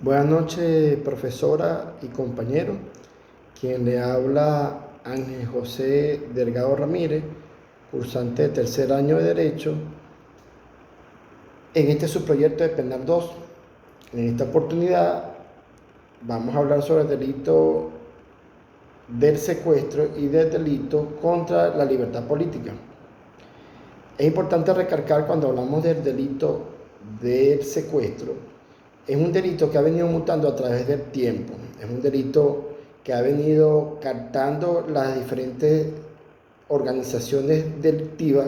Buenas noches, profesora y compañero. Quien le habla, Ángel José Delgado Ramírez, cursante de tercer año de Derecho, en este subproyecto de Penal 2. En esta oportunidad vamos a hablar sobre el delito del secuestro y del delito contra la libertad política. Es importante recalcar cuando hablamos del delito del secuestro, es un delito que ha venido mutando a través del tiempo, es un delito que ha venido captando las diferentes organizaciones delictivas,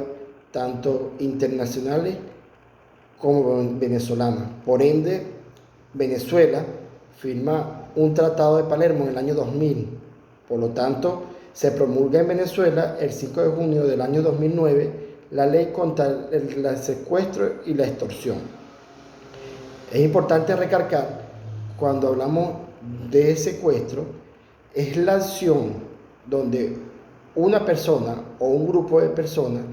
tanto internacionales como venezolanas. Por ende, Venezuela firma un tratado de Palermo en el año 2000. Por lo tanto, se promulga en Venezuela el 5 de junio del año 2009 la ley contra el secuestro y la extorsión. Es importante recalcar, cuando hablamos de secuestro, es la acción donde una persona o un grupo de personas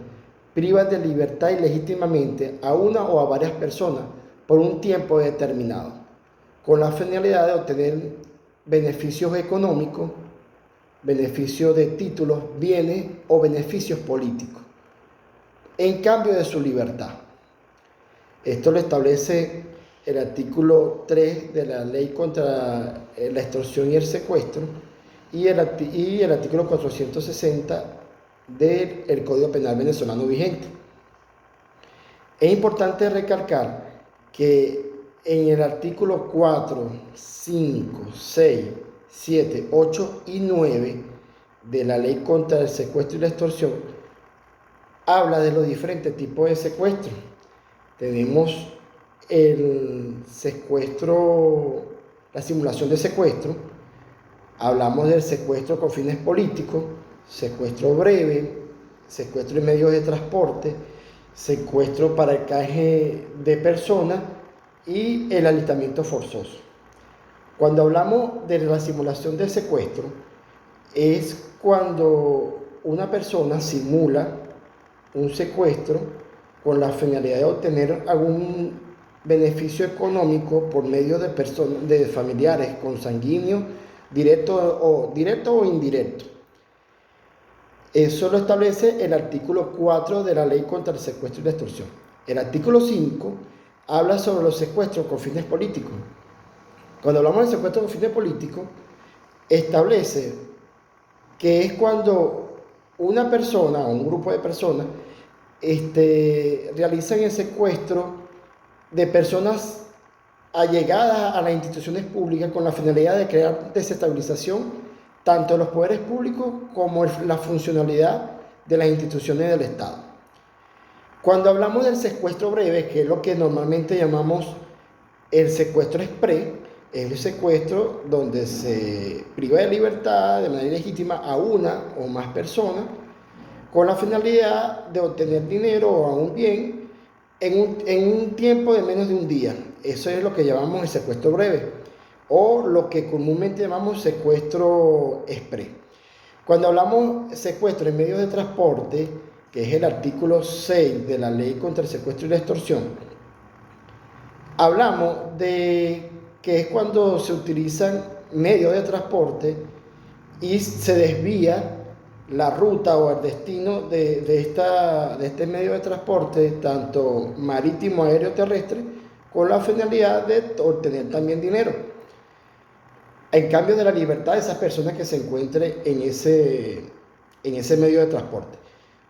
priva de libertad ilegítimamente a una o a varias personas por un tiempo determinado, con la finalidad de obtener beneficios económicos, beneficios de títulos, bienes o beneficios políticos, en cambio de su libertad. Esto lo establece el artículo 3 de la Ley contra la extorsión y el secuestro y el artículo 460 del Código Penal venezolano vigente. Es importante recalcar que en el artículo 4, 5, 6, 7, 8 y 9 de la Ley contra el secuestro y la extorsión habla de los diferentes tipos de secuestro. Tenemos el secuestro, la simulación de secuestro, hablamos del secuestro con fines políticos, secuestro breve, secuestro en medios de transporte, secuestro para el canje de personas y el alistamiento forzoso. Cuando hablamos de la simulación de secuestro, es cuando una persona simula un secuestro con la finalidad de obtener algún beneficio económico por medio de familiares consanguíneos, directo o indirecto. Eso lo establece el artículo 4 de la Ley contra el secuestro y la extorsión. El artículo 5 habla sobre los secuestros con fines políticos. Cuando hablamos de secuestro con fines políticos, establece que es cuando una persona o un grupo de personas realizan el secuestro de personas allegadas a las instituciones públicas con la finalidad de crear desestabilización tanto de los poderes públicos como la funcionalidad de las instituciones del Estado. Cuando hablamos del secuestro breve, que es lo que normalmente llamamos el secuestro exprés, es el secuestro donde se priva de libertad de manera ilegítima a una o más personas con la finalidad de obtener dinero o a un bien en un tiempo de menos de un día. Eso es lo que llamamos el secuestro breve o lo que comúnmente llamamos secuestro exprés. Cuando hablamos de secuestro en medios de transporte, que es el artículo 6 de la Ley contra el secuestro y la extorsión, hablamos de que es cuando se utilizan medios de transporte y se desvía la ruta o el destino de este medio de transporte, tanto marítimo, aéreo, terrestre, con la finalidad de obtener también dinero, en cambio de la libertad de esas personas que se encuentren en ese medio de transporte.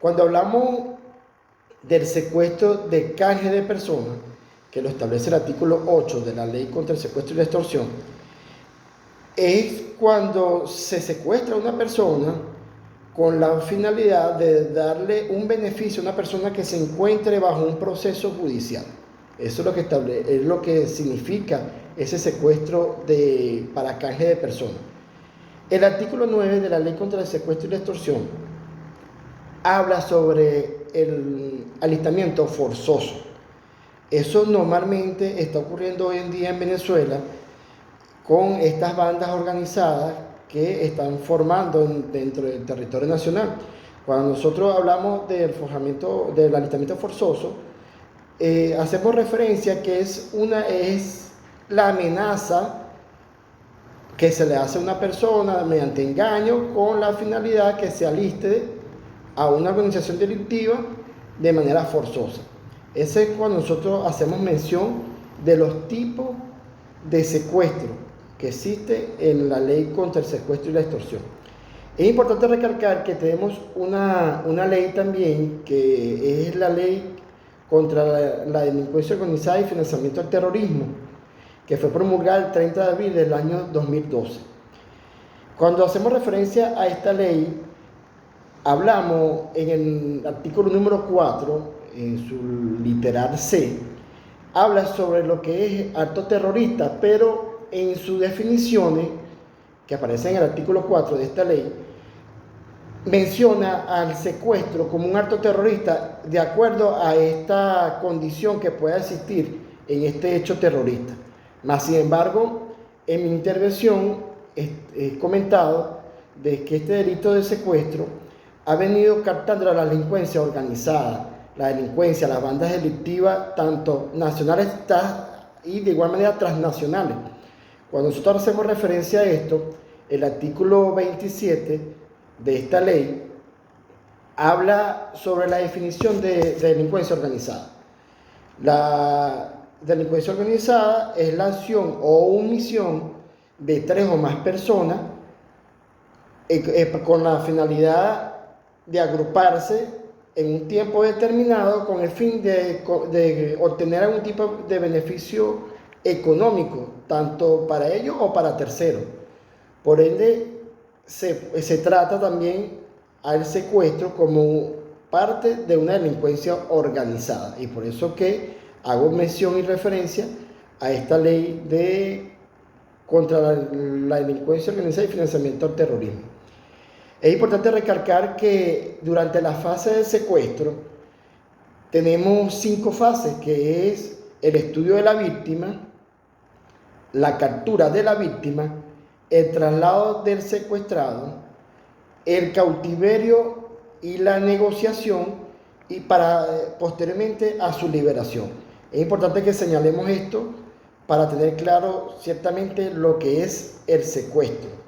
Cuando hablamos del secuestro de canje de personas, que lo establece el artículo 8 de la Ley contra el secuestro y la extorsión, es cuando se secuestra a una persona con la finalidad de darle un beneficio a una persona que se encuentre bajo un proceso judicial. Eso es lo que es lo que significa ese secuestro para canje de personas. El artículo 9 de la Ley contra el secuestro y la extorsión habla sobre el alistamiento forzoso. Eso normalmente está ocurriendo hoy en día en Venezuela con estas bandas organizadas que están formando dentro del territorio nacional. Cuando nosotros hablamos del alistamiento forzoso, hacemos referencia que es la amenaza que se le hace a una persona mediante engaño con la finalidad que se aliste a una organización delictiva de manera forzosa. Ese es cuando nosotros hacemos mención de los tipos de secuestro que existe en la ley contra el secuestro y la extorsión. Es importante recalcar que tenemos una ley también, que es la ley contra la delincuencia organizada y financiamiento al terrorismo, que fue promulgada el 30 de abril del año 2012. Cuando hacemos referencia a esta ley, hablamos en el artículo número 4, en su literal C, habla sobre lo que es acto terrorista, pero en sus definiciones, que aparecen en el artículo 4 de esta ley, menciona al secuestro como un acto terrorista de acuerdo a esta condición que pueda existir en este hecho terrorista. Mas, sin embargo, en mi intervención he comentado de que este delito de secuestro ha venido captando a la delincuencia organizada, la delincuencia, las bandas delictivas, tanto nacionales y de igual manera transnacionales. Cuando nosotros hacemos referencia a esto, el artículo 27 de esta ley habla sobre la definición de delincuencia organizada. La delincuencia organizada es la acción o omisión de 3 o más personas con la finalidad de agruparse en un tiempo determinado con el fin de obtener algún tipo de beneficio económico, tanto para ellos o para terceros. Por ende, se trata también al secuestro como parte de una delincuencia organizada, y por eso que hago mención y referencia a esta ley contra la delincuencia organizada y financiamiento al terrorismo. Es importante recalcar que durante la fase del secuestro tenemos 5 fases, que es el estudio de la víctima, la captura de la víctima, el traslado del secuestrado, el cautiverio y la negociación, y posteriormente a su liberación. Es importante que señalemos esto para tener claro ciertamente lo que es el secuestro.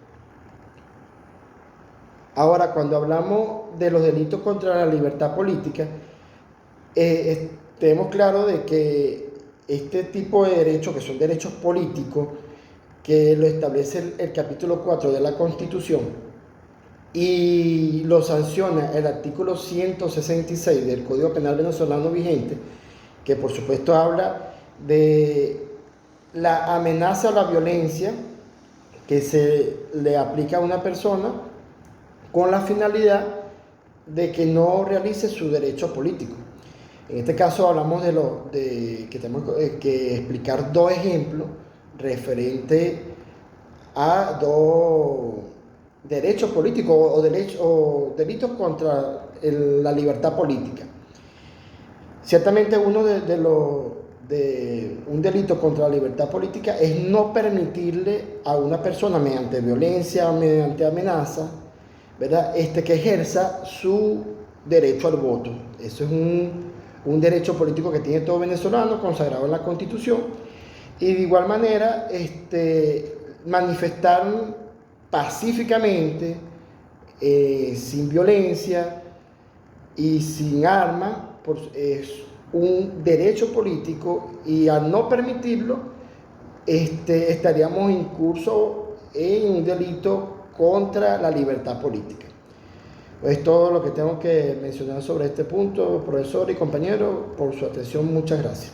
Ahora, cuando hablamos de los delitos contra la libertad política, tenemos claro de que este tipo de derechos, que son derechos políticos, que lo establece el capítulo 4 de la Constitución y lo sanciona el artículo 166 del Código Penal venezolano vigente, que por supuesto habla de la amenaza a la violencia que se le aplica a una persona con la finalidad de que no realice su derecho político. En este caso hablamos que tenemos que explicar 2 ejemplos referente a 2 derechos políticos o delitos contra la libertad política. Ciertamente uno de un delito contra la libertad política es no permitirle a una persona mediante violencia o mediante amenaza, ¿verdad?, que ejerza su derecho al voto. Eso es un derecho político que tiene todo venezolano, consagrado en la Constitución. Y de igual manera, manifestar pacíficamente, sin violencia y sin armas, es un derecho político, y al no permitirlo, estaríamos incurso en un delito contra la libertad política. Es todo lo que tengo que mencionar sobre este punto, profesor y compañero. Por su atención, muchas gracias.